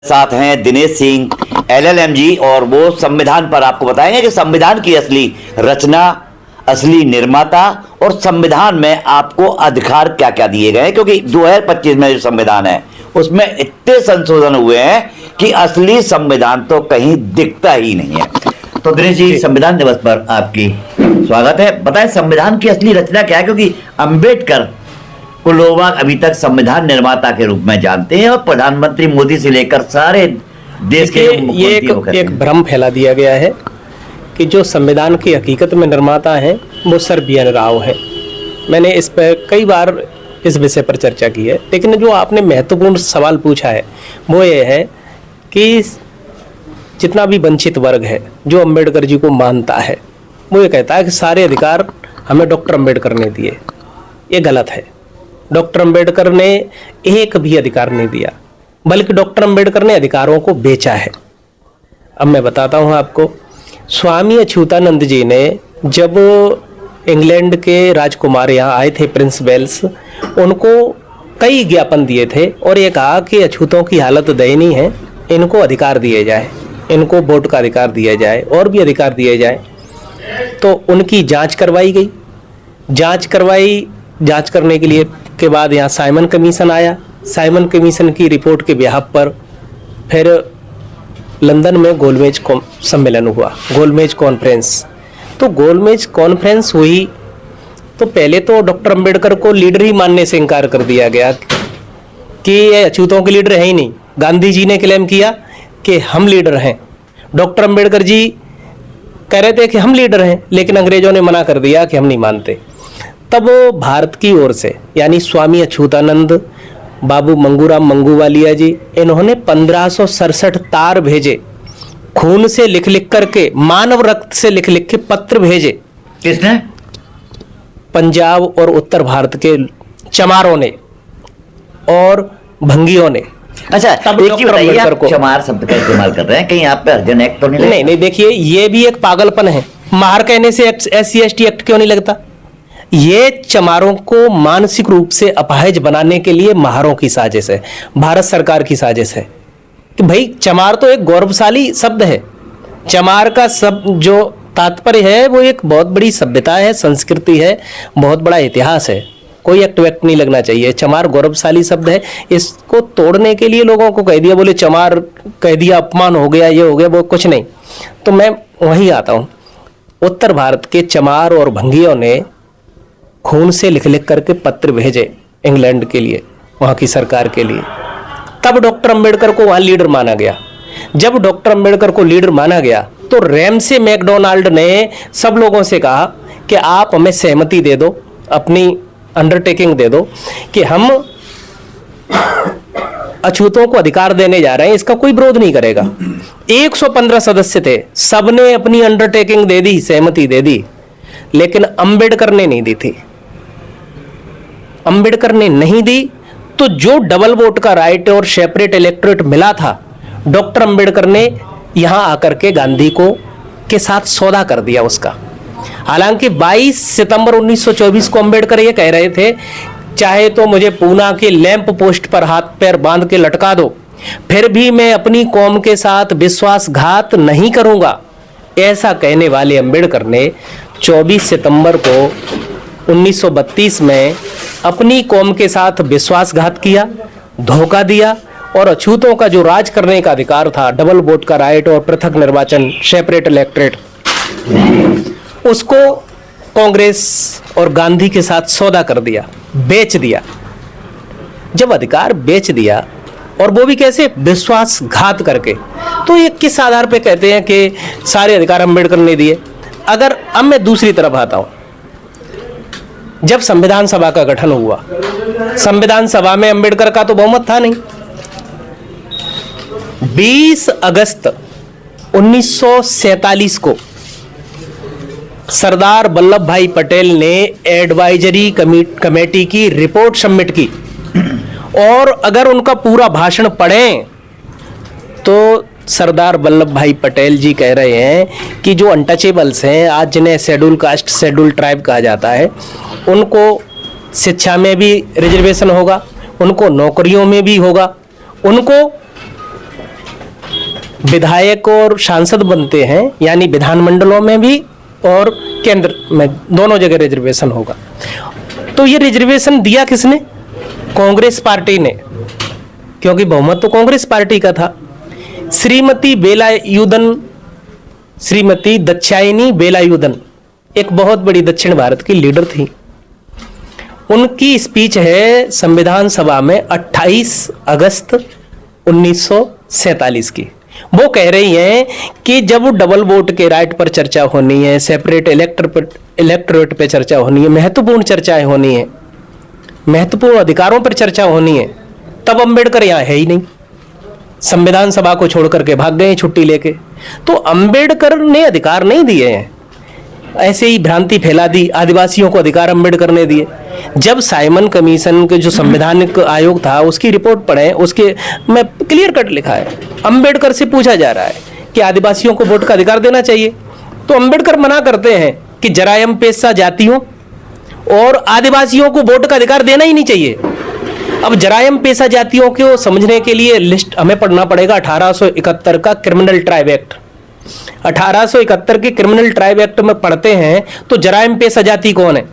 साथ हैं दिनेश सिंह एलएलएमजी और वो संविधान पर आपको बताएंगे कि संविधान की असली रचना, असली निर्माता और संविधान में आपको अधिकार क्या क्या दिए गए हैं, क्योंकि 2025 में जो संविधान है उसमें इतने संशोधन हुए हैं कि असली संविधान तो कहीं दिखता ही नहीं है। तो दिनेश जी, संविधान दिवस पर आपकी स्वागत है। बताएं संविधान की असली रचना क्या है, क्योंकि अंबेडकर को लोग अभी तक संविधान निर्माता के रूप में जानते हैं और प्रधानमंत्री मोदी से लेकर सारे देश के ये एक भ्रम फैला दिया गया है कि जो संविधान की हकीकत में निर्माता हैं वो सर बी एन राव है। मैंने इस पर कई बार इस विषय पर चर्चा की है, लेकिन जो आपने महत्वपूर्ण सवाल पूछा है वो ये है कि जितना भी वंचित वर्ग है जो अम्बेडकर जी को मानता है वो ये कहता है कि सारे अधिकार हमें डॉक्टर अम्बेडकर ने दिए। ये गलत है। डॉक्टर अम्बेडकर ने एक भी अधिकार नहीं दिया, बल्कि डॉक्टर अम्बेडकर ने अधिकारों को बेचा है। अब मैं बताता हूँ आपको। स्वामी अच्युतानंद जी ने जब इंग्लैंड के राजकुमार यहाँ आए थे, प्रिंस वेल्स, उनको कई ज्ञापन दिए थे और ये कहा कि अछूतों की हालत दयनीय है, इनको अधिकार दिए जाए, इनको वोट का अधिकार दिया जाए और भी अधिकार दिए जाए। तो उनकी जांच करवाई गई। जांच करने के बाद यहाँ साइमन कमीशन आया। साइमन कमीशन की रिपोर्ट के बिहाफ पर फिर लंदन में गोलमेज सम्मेलन हुआ, गोलमेज कॉन्फ्रेंस। तो गोलमेज कॉन्फ्रेंस हुई तो पहले तो डॉक्टर अम्बेडकर को लीडर ही मानने से इनकार कर दिया गया कि ये अछूतों के लीडर है ही नहीं। गांधी जी ने क्लेम किया कि हम लीडर हैं। डॉक्टर अम्बेडकर जी कह रहे थे कि हम लीडर हैं, लेकिन अंग्रेजों ने मना कर दिया कि हम नहीं मानते। तब भारत की ओर से यानी स्वामी अच्युतानंद, बाबू मंगूराम मंगूवालिया जी, इन्होंने 1567 तार भेजे, खून से लिख लिख करके, मानव रक्त से लिख लिख के पत्र भेजे। किसने? पंजाब और उत्तर भारत के चमारों ने और भंगियों ने। अच्छा, तब एक बताइए, आप चमार शब्द का इस्तेमाल कर रहे हैं, कहीं आप पे हरिजन एक्ट तो नहीं? नहीं, देखिए ये भी एक पागलपन है। मार कहने से SC/ST एक्ट क्यों नहीं लगता? ये चमारों को मानसिक रूप से अपाहिज बनाने के लिए महारों की साजिश है, भारत सरकार की साजिश है कि भाई चमार तो एक गौरवशाली शब्द है। चमार का शब्द जो तात्पर्य है वो एक बहुत बड़ी सभ्यता है, संस्कृति है, बहुत बड़ा इतिहास है। कोई एक्ट वैक्ट नहीं लगना चाहिए। चमार गौरवशाली शब्द है, इसको तोड़ने के लिए लोगों को कह दिया, बोले चमार कह दिया, अपमान हो गया, ये हो गया, वो कुछ नहीं। तो मैं वहीं आता हूँ। उत्तर भारत के चमार और भंगियों ने खून से लिख लिख करके पत्र भेजे इंग्लैंड के लिए, वहाँ की सरकार के लिए। तब डॉक्टर अम्बेडकर को वहाँ लीडर माना गया। जब डॉक्टर अम्बेडकर को लीडर माना गया तो रैमसे मैकडोनाल्ड ने सब लोगों से कहा कि आप हमें सहमति दे दो, अपनी अंडरटेकिंग दे दो कि हम अछूतों को अधिकार देने जा रहे हैं, इसका कोई विरोध नहीं करेगा। 115 सदस्य थे, सबने अपनी अंडरटेकिंग दे दी, सहमति दे दी, लेकिन अंबेडकर ने नहीं दी थी। अंबेडकर ने नहीं दी तो जो डबल वोट का राइट और सेपरेट इलेक्टोरेट मिला था, डॉक्टर अंबेडकर ने यहां आकर के गांधी को के साथ सौदा कर दिया उसका। हालांकि 22 सितंबर 1924 को अंबेडकर ये कह रहे थे, चाहे तो मुझे पूना के लैंप पोस्ट पर हाथ पैर बांध के लटका दो, फिर भी मैं अपनी कौम के साथ विश्वासघात नहीं करूंगा। ऐसा कहने वाले अंबेडकर ने 24 सितंबर को 1932 में अपनी कौम के साथ विश्वासघात किया, धोखा दिया और अछूतों का जो राज करने का अधिकार था, डबल वोट का राइट और पृथक निर्वाचन, सेपरेट इलेक्टोरेट, उसको कांग्रेस और गांधी के साथ सौदा कर दिया, बेच दिया। जब अधिकार बेच दिया और वो भी कैसे? विश्वासघात करके। तो ये किस आधार पे कहते हैं कि सारे अधिकार अंबेडकर ने दिए? अगर अब मैं दूसरी तरफ आता हूं, जब संविधान सभा का गठन हुआ, संविधान सभा में अंबेडकर का तो बहुमत था नहीं। 20 अगस्त 1947 को सरदार वल्लभ भाई पटेल ने एडवाइजरी कमेटी की रिपोर्ट सबमिट की और अगर उनका पूरा भाषण पढ़ें तो सरदार वल्लभ भाई पटेल जी कह रहे हैं कि जो अनटचेबल्स हैं, आज जिन्हें शेड्यूल कास्ट, शेड्यूल ट्राइब कहा जाता है, उनको शिक्षा में भी रिजर्वेशन होगा, उनको नौकरियों में भी होगा, उनको विधायक और सांसद बनते हैं, यानी विधानमंडलों में भी और केंद्र में, दोनों जगह रिजर्वेशन होगा। तो ये रिजर्वेशन दिया किसने? कांग्रेस पार्टी ने, क्योंकि बहुमत तो कांग्रेस पार्टी का था। श्रीमती दाक्षायणी वेलायुधन एक बहुत बड़ी दक्षिण भारत की लीडर थी। उनकी स्पीच है संविधान सभा में 28 अगस्त 1947 की। वो कह रही हैं कि जब डबल वोट के राइट पर चर्चा होनी है, सेपरेट इलेक्टोरेट पे चर्चा होनी है, महत्वपूर्ण चर्चाएं होनी है, महत्वपूर्ण अधिकारों पर चर्चा होनी है, तब अंबेडकर यहाँ है ही नहीं। संविधान सभा को छोड़ करके भाग गए छुट्टी लेके। तो अंबेडकर ने अधिकार नहीं दिए हैं, ऐसे ही भ्रांति फैला दी, आदिवासियों को अधिकार अंबेडकर ने दिए। जब साइमन कमीशन के जो संवैधानिक आयोग था उसकी रिपोर्ट पढ़े, उसके में क्लियर कट लिखा है, अंबेडकर से पूछा जा रहा है कि आदिवासियों को वोट का अधिकार देना चाहिए, तो अंबेडकर मना करते हैं कि जरायम पेशा जातियों और आदिवासियों को वोट का अधिकार देना ही नहीं चाहिए। अब जरायम पेशा जातियों को समझने के लिए लिस्ट हमें पढ़ना पड़ेगा 1871 का क्रिमिनल ट्राइब एक्ट। 1871 के क्रिमिनल ट्राइब एक्ट में पढ़ते हैं तो जरायम पेशा जाति कौन है?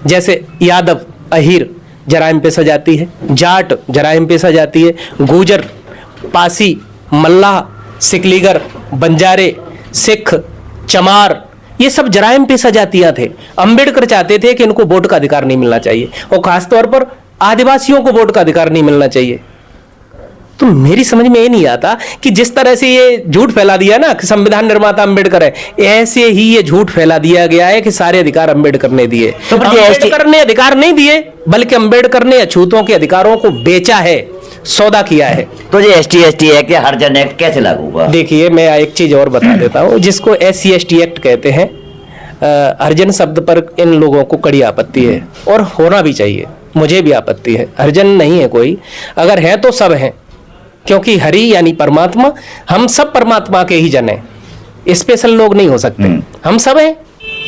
जैसे यादव, अहीर जरायम पेशा जाति है, जाट जरायम पेशा जाति है, गुजर, पासी, मल्लाह, सिकलीगर, बंजारे, सिख, चमार, ये सब जरायम पेशा जातियां थे। अंबेडकर चाहते थे कि इनको वोट का अधिकार नहीं मिलना चाहिए और खासतौर पर आदिवासियों को वोट का अधिकार नहीं मिलना चाहिए। तो मेरी समझ में ये नहीं आता कि जिस तरह से ये झूठ फैला दिया ना कि संविधान निर्माता अंबेडकर है, ऐसे ही ये झूठ फैला दिया गया है कि सारे अधिकार अंबेडकर ने दिए। तो अंबेडकर ने अधिकार नहीं दिए, बल्कि अंबेडकर ने अछूतों के अधिकारों को बेचा है, सौदा किया है। तो ये ST एक्ट या हरिजन एक्ट कैसे लागू हुआ? देखिए, मैं एक चीज और बता देता हूँ, जिसको SC/ST एक्ट कहते हैं। हरिजन शब्द पर इन लोगों को कड़ी आपत्ति है और होना भी चाहिए, मुझे भी आपत्ति है। हरिजन नहीं है कोई, अगर है तो सब हैं, क्योंकि हरि यानी परमात्मा, हम सब परमात्मा के ही जन हैं, स्पेशल लोग नहीं हो सकते, हम सब हैं,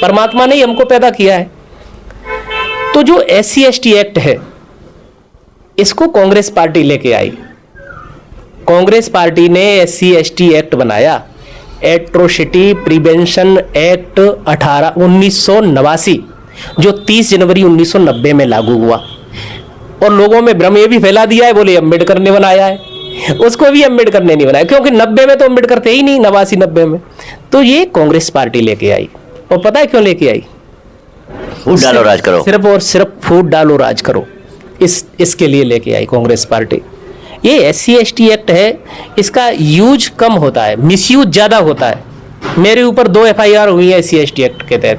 परमात्मा ने ही हमको पैदा किया है। तो जो SC/ST एक्ट है इसको कांग्रेस पार्टी लेके आई। कांग्रेस पार्टी ने SC/ST एक्ट बनाया, एट्रोसिटी प्रिवेंशन एक्ट 1989, जो 30 जनवरी 1990 में लागू हुआ। और लोगों में भ्रम ये भी फैला दिया है, बोले अंबेडकर ने बनाया है, उसको भी अंबेडकर ने नहीं बनाया, क्योंकि 90 में तो अंबेडकर थे ही नहीं, 89-90 में। तो ये कांग्रेस पार्टी लेके आई। और पता है क्यों लेके आई? फूट डालो राज करो, सिर्फ और सिर्फ फूट डालो राज करो, इसके लिए लेके आई कांग्रेस पार्टी। ये SC/ST एक्ट है, इसका यूज कम होता है, मिसयूज ज्यादा होता है। मेरे ऊपर 2 FIR हुई है SC/ST एक्ट के तहत,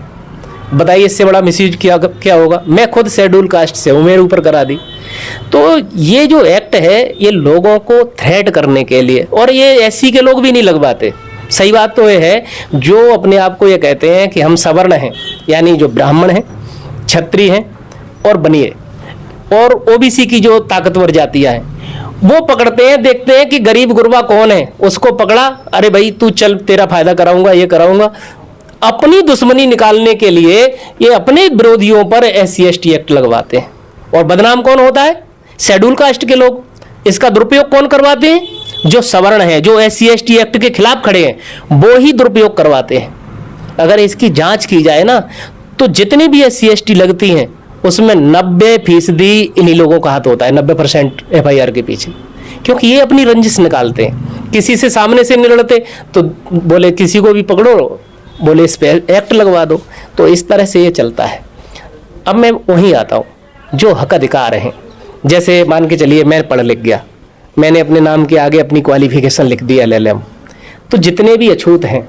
बताइए इससे बड़ा मिसयूज क्या होगा? मैं खुद शेड्यूल कास्ट से हूँ, मेरे ऊपर करा दी। तो ये जो एक्ट है ये लोगों को थ्रेट करने के लिए, और ये SC के लोग भी नहीं लगवाते। सही बात तो ये है, जो अपने आप को ये कहते हैं कि हम सवर्ण हैं, यानी जो ब्राह्मण हैं, क्षत्रिय हैं और बनिए, और OBC की जो ताकतवर जातियां हैं, वो पकड़ते हैं, देखते हैं कि गरीब गुरबा कौन है, उसको पकड़ा, अरे भाई तू चल, तेरा फायदा कराऊंगा, ये कराऊंगा। अपनी दुश्मनी निकालने के लिए ये अपने विरोधियों पर SC/ST एक्ट लगवाते हैं। और बदनाम कौन होता है? शेड्यूल कास्ट के लोग। इसका दुरुपयोग कौन करवाते हैं? जो सवर्ण है, जो SC/ST एक्ट के खिलाफ खड़े हैं, वो ही दुरुपयोग करवाते हैं। अगर इसकी जांच की जाए ना, तो जितनी भी SC/ST लगती हैं उसमें 90% इन्हीं लोगों का हाथ होता है, 90% FIR के पीछे, क्योंकि ये अपनी रंजिश निकालते हैं। किसी से सामने से नहीं लड़ते तो बोले किसी को भी पकड़ो, बोले इस पे एक्ट लगवा दो। तो इस तरह से ये चलता है। अब मैं वहीं आता हूँ, जो हक अधिकार हैं। जैसे मान के चलिए मैं पढ़ लिख गया, मैंने अपने नाम के आगे अपनी क्वालिफिकेशन लिख दी LLM, तो जितने भी अछूत हैं,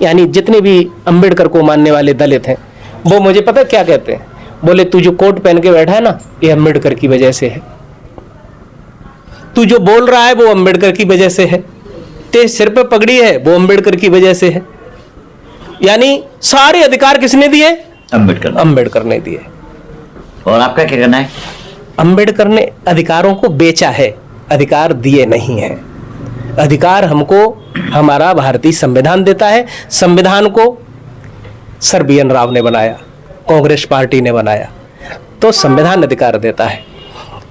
यानी जितने भी अंबेडकर को मानने वाले दलित हैं, वो मुझे पता क्या कहते हैं? बोले तू जो कोट पहन के बैठा है ना, ये अंबेडकर की वजह से है। तू जो बोल रहा है वो अंबेडकर की वजह से है। तेरे सिर पे पगड़ी है वो अंबेडकर की वजह से है। यानी सारे अधिकार किसने दिए? अंबेडकर ने दिए। और आपका क्या कहना है? अंबेडकर ने अधिकारों को बेचा है, अधिकार दिए नहीं है। अधिकार हमको हमारा भारतीय संविधान देता है। संविधान को सर BN राव ने बनाया, कांग्रेस पार्टी ने बनाया, तो संविधान अधिकार देता है।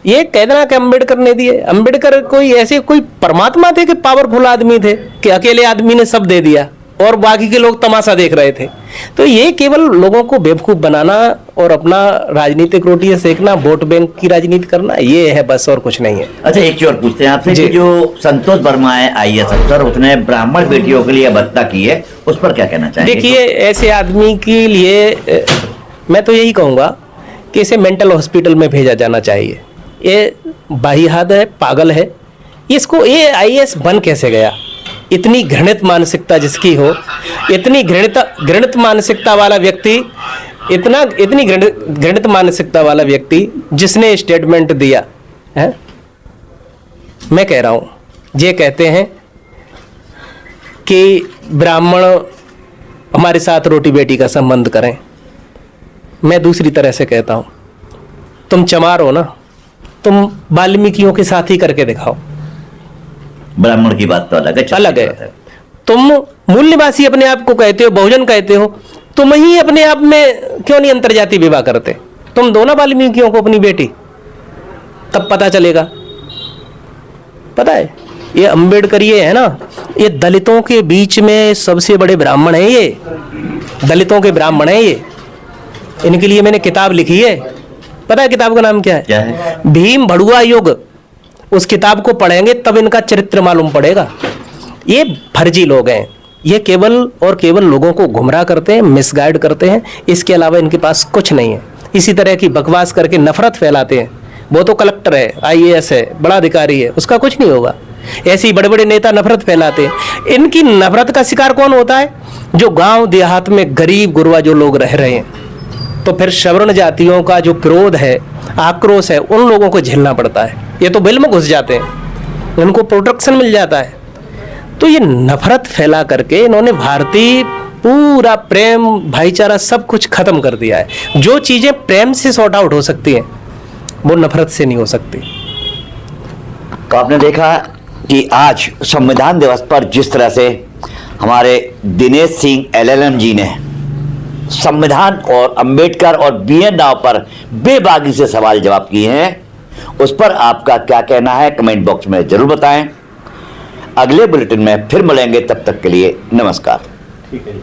ये कह देना कि अम्बेडकर ने दिए, अम्बेडकर कोई ऐसे कोई परमात्मा थे कि पावरफुल आदमी थे कि अकेले आदमी ने सब दे दिया और बाकी के लोग तमाशा देख रहे थे? तो ये केवल लोगों को बेवकूफ बनाना और अपना राजनीतिक रोटी सेकना, वोट बैंक की राजनीति करना, ये है बस, और कुछ नहीं है। अच्छा, एक चीज और पूछते हैं आपसे कि जो संतोष वर्मा है IAS अफसर, उसने ब्राह्मण बेटियों के लिए भत्ता की है, उस पर क्या कहना चाहेंगे? देखिए, ऐसे आदमी के लिए मैं तो यही कहूँगा कि इसे मेंटल हॉस्पिटल में भेजा जाना चाहिए। ये बाहियात है, पागल है। इसको ये IAS बन कैसे गया? इतनी घृणित मानसिकता जिसकी हो, इतनी घृणित मानसिकता वाला व्यक्ति, इतनी घृणित मानसिकता वाला व्यक्ति जिसने स्टेटमेंट दिया है। मैं कह रहा हूँ, ये कहते हैं कि ब्राह्मण हमारे साथ रोटी बेटी का संबंध करें। मैं दूसरी तरह से कहता हूँ, तुम चमार हो ना, तुम वाल्मीकियों के साथ ही करके दिखाओ। ब्राह्मण की बात तो अलग है। तुम मूल निवासी अपने आप को कहते हो, बहुजन कहते हो, तुम ही अपने आप में क्यों नहीं अंतरजाति विवाह करते? तुम दो ना वाल्मीकियों को अपनी बेटी, तब पता चलेगा। पता है, ये अम्बेडकर ये है ना, ये दलितों के बीच में सबसे बड़े ब्राह्मण है। ये दलितों के ब्राह्मण है ये। इनके लिए मैंने किताब लिखी है। पता है किताब का नाम क्या है? क्या है? भीम भड़ुआ युग। उस किताब को पढ़ेंगे तब इनका चरित्र मालूम पड़ेगा। ये फर्जी लोग हैं, ये केवल और केवल लोगों को गुमराह करते हैं, मिसगाइड करते हैं। इसके अलावा इनके पास कुछ नहीं है। इसी तरह की बकवास करके नफरत फैलाते हैं। वो तो कलेक्टर है, IAS है, बड़ा अधिकारी है, उसका कुछ नहीं होगा। ऐसे ही बड़े बड़े नेता नफरत फैलाते हैं। इनकी नफरत का शिकार कौन होता है? जो गांव देहात में गरीब गुरबा जो लोग रह रहे हैं। तो फिर सवर्ण जातियों का जो क्रोध है, आक्रोश है, उन लोगों को झेलना पड़ता है। ये तो बिल में घुस जाते हैं, उनको प्रोटेक्शन मिल जाता है। तो ये नफरत फैला करके इन्होंने भारतीय पूरा प्रेम, भाईचारा सब कुछ खत्म कर दिया है। जो चीजें प्रेम से सॉर्ट आउट हो सकती हैं, वो नफरत से नहीं हो सकती। तो आपने देखा कि आज संविधान दिवस पर जिस तरह से हमारे दिनेश सिंह LLM जी ने संविधान और अंबेडकर और BN राव पर बेबाकी से सवाल जवाब किए हैं, उस पर आपका क्या कहना है कमेंट बॉक्स में जरूर बताएं। अगले बुलेटिन में फिर मिलेंगे, तब तक के लिए नमस्कार। ठीक है।